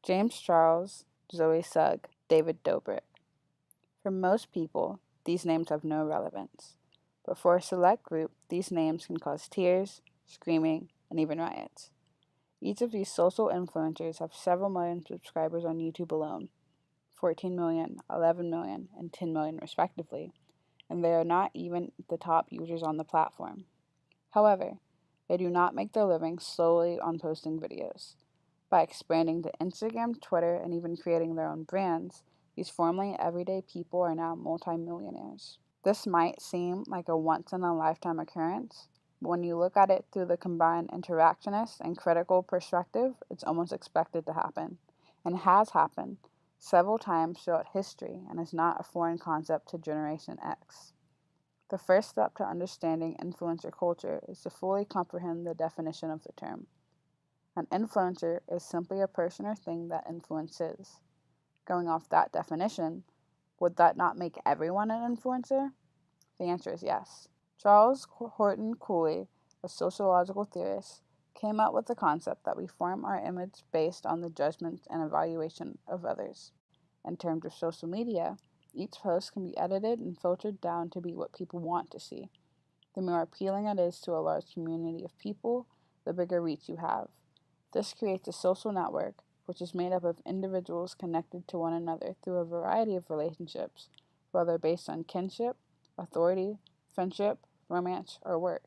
James Charles, Zoe Sugg, David Dobrik. For most people, these names have no relevance, but for a select group, these names can cause tears, screaming, and even riots. Each of these social influencers have several million subscribers on YouTube alone, 14 million, 11 million, and 10 million respectively, and they are not even the top users on the platform. However, they do not make their living solely on posting videos. By expanding to Instagram, Twitter, and even creating their own brands, these formerly everyday people are now multimillionaires. This might seem like a once-in-a-lifetime occurrence, but when you look at it through the combined interactionist and critical perspective, it's almost expected to happen, and has happened several times throughout history and is not a foreign concept to Generation X. The first step to understanding influencer culture is to fully comprehend the definition of the term. An influencer is simply a person or thing that influences. Going off that definition, would that not make everyone an influencer? The answer is yes. Charles Horton Cooley, a sociological theorist, came up with the concept that we form our image based on the judgment and evaluation of others. In terms of social media, each post can be edited and filtered down to be what people want to see. The more appealing it is to a large community of people, the bigger reach you have. This creates a social network, which is made up of individuals connected to one another through a variety of relationships, whether based on kinship, authority, friendship, romance, or work.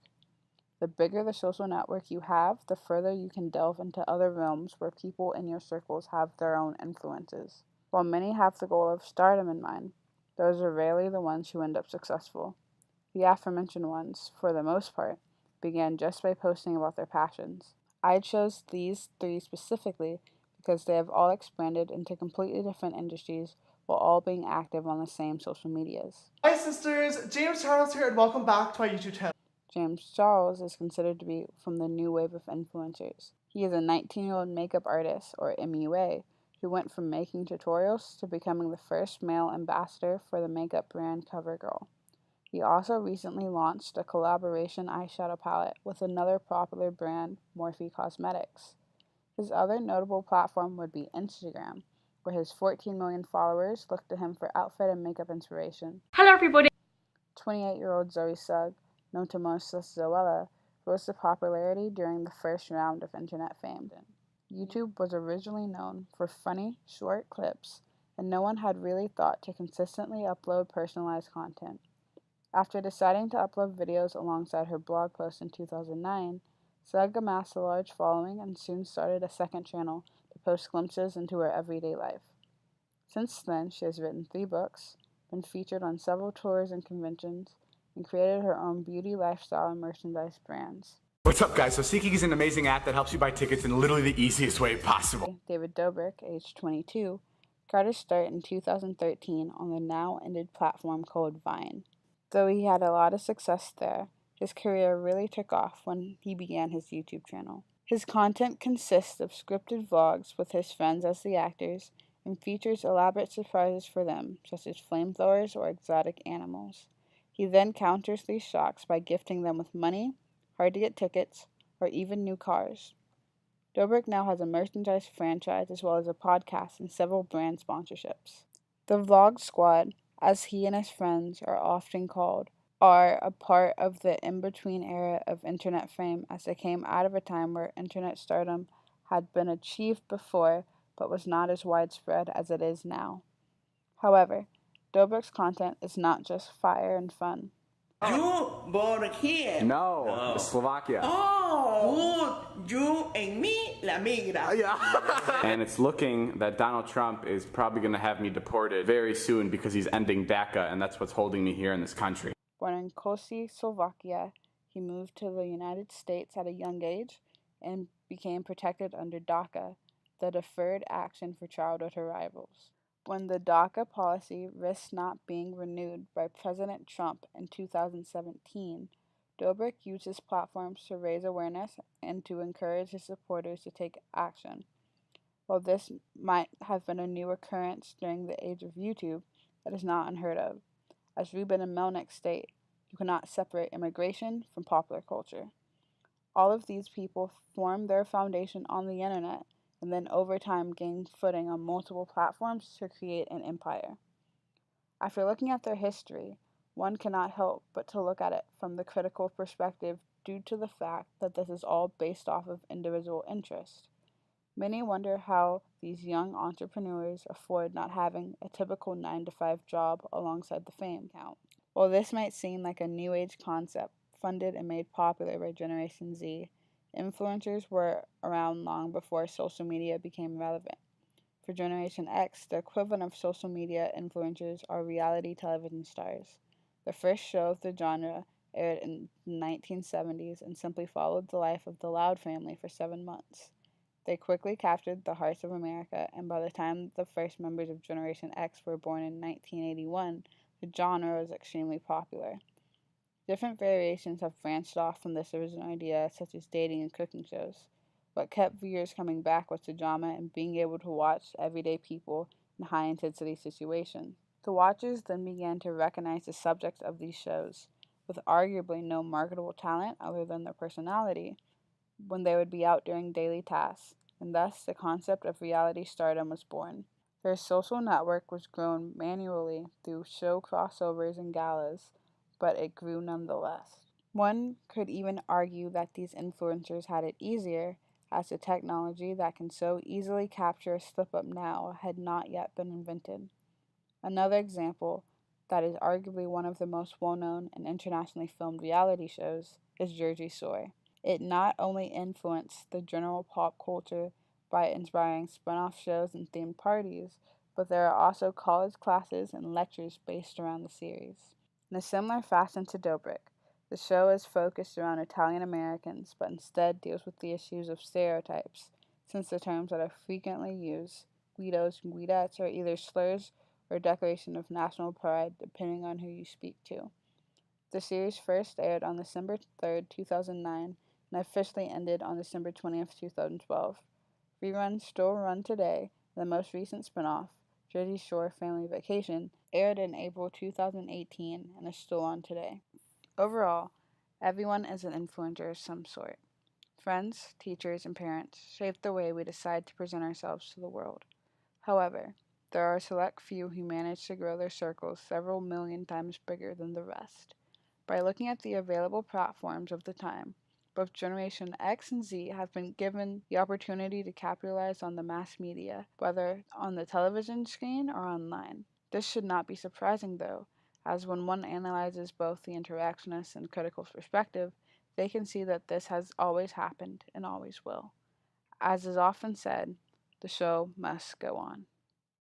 The bigger the social network you have, the further you can delve into other realms where people in your circles have their own influences. While many have the goal of stardom in mind, those are rarely the ones who end up successful. The aforementioned ones, for the most part, began just by posting about their passions. I chose these three specifically because they have all expanded into completely different industries while all being active on the same social medias. Hi sisters, James Charles here and welcome back to my YouTube channel. James Charles is considered to be from the new wave of influencers. He is a 19-year-old makeup artist, or MUA, who went from making tutorials to becoming the first male ambassador for the makeup brand CoverGirl. He also recently launched a collaboration eyeshadow palette with another popular brand, Morphe Cosmetics. His other notable platform would be Instagram, where his 14 million followers look to him for outfit and makeup inspiration. Hello everybody! 28-year-old Zoe Sugg, known to most as Zoella, rose to popularity during the first round of internet fame. YouTube was originally known for funny, short clips, and no one had really thought to consistently upload personalized content. After deciding to upload videos alongside her blog posts in 2009, Sugg amassed a large following and soon started a second channel to post glimpses into her everyday life. Since then, she has written 3 books, been featured on several tours and conventions, and created her own beauty, lifestyle, and merchandise brands. What's up, guys? So SeatGeek is an amazing app that helps you buy tickets in literally the easiest way possible. David Dobrik, aged 22, got his start in 2013 on the now-ended platform called Vine. Though he had a lot of success there, his career really took off when he began his YouTube channel. His content consists of scripted vlogs with his friends as the actors and features elaborate surprises for them, such as flamethrowers or exotic animals. He then counters these shocks by gifting them with money, hard-to-get tickets, or even new cars. Dobrik now has a merchandise franchise as well as a podcast and several brand sponsorships. The Vlog Squad, as he and his friends are often called, are a part of the in-between era of internet fame as they came out of a time where internet stardom had been achieved before but was not as widespread as it is now. However, Dobrik's content is not just fire and fun. You born here? No, Slovakia. Oh, you and me, la migra. And it's looking that Donald Trump is probably going to have me deported very soon because he's ending DACA, and that's what's holding me here in this country. Born in Košice, Slovakia, he moved to the United States at a young age and became protected under DACA, the Deferred Action for Childhood Arrivals. When the DACA policy risked not being renewed by President Trump in 2017, Dobrik used his platforms to raise awareness and to encourage his supporters to take action. While this might have been a new occurrence during the age of YouTube, it is not unheard of. As Rubin and Melnick state, you cannot separate immigration from popular culture. All of these people form their foundation on the internet, and then over time gained footing on multiple platforms to create an empire. After looking at their history, one cannot help but to look at it from the critical perspective due to the fact that this is all based off of individual interest. Many wonder how these young entrepreneurs afford not having a typical 9-to-5 job alongside the fame count. While this might seem like a new age concept funded and made popular by Generation Z, influencers were around long before social media became relevant. For Generation X, the equivalent of social media influencers are reality television stars. The first show of the genre aired in the 1970s and simply followed the life of the Loud family for 7 months. They quickly captured the hearts of America, and by the time the first members of Generation X were born in 1981, the genre was extremely popular. Different variations have branched off from this original idea, such as dating and cooking shows. What kept viewers coming back was the drama and being able to watch everyday people in high-intensity situations. The watchers then began to recognize the subjects of these shows, with arguably no marketable talent other than their personality, when they would be out doing daily tasks, and thus the concept of reality stardom was born. Their social network was grown manually through show crossovers and galas, but it grew nonetheless. One could even argue that these influencers had it easier, as the technology that can so easily capture a slip up now had not yet been invented. Another example, that is arguably one of the most well known and internationally filmed reality shows, is Jersey Shore. It not only influenced the general pop culture by inspiring spin off shows and themed parties, but there are also college classes and lectures based around the series. In a similar fashion to Dobrik, the show is focused around Italian Americans, but instead deals with the issues of stereotypes, since the terms that are frequently used, Guidos and Guidettes, are either slurs or a declaration of national pride, depending on who you speak to. The series first aired on December 3rd, 2009, and officially ended on December 20th, 2012. Reruns still run today. The most recent spinoff, Jersey Shore Family Vacation, aired in April 2018 and is still on today. Overall, everyone is an influencer of some sort. Friends, teachers, and parents shape the way we decide to present ourselves to the world. However, there are a select few who manage to grow their circles several million times bigger than the rest. By looking at the available platforms of the time, both Generation X and Z have been given the opportunity to capitalize on the mass media, whether on the television screen or online. This should not be surprising, though, as when one analyzes both the interactionist and critical perspective, they can see that this has always happened and always will. As is often said, the show must go on.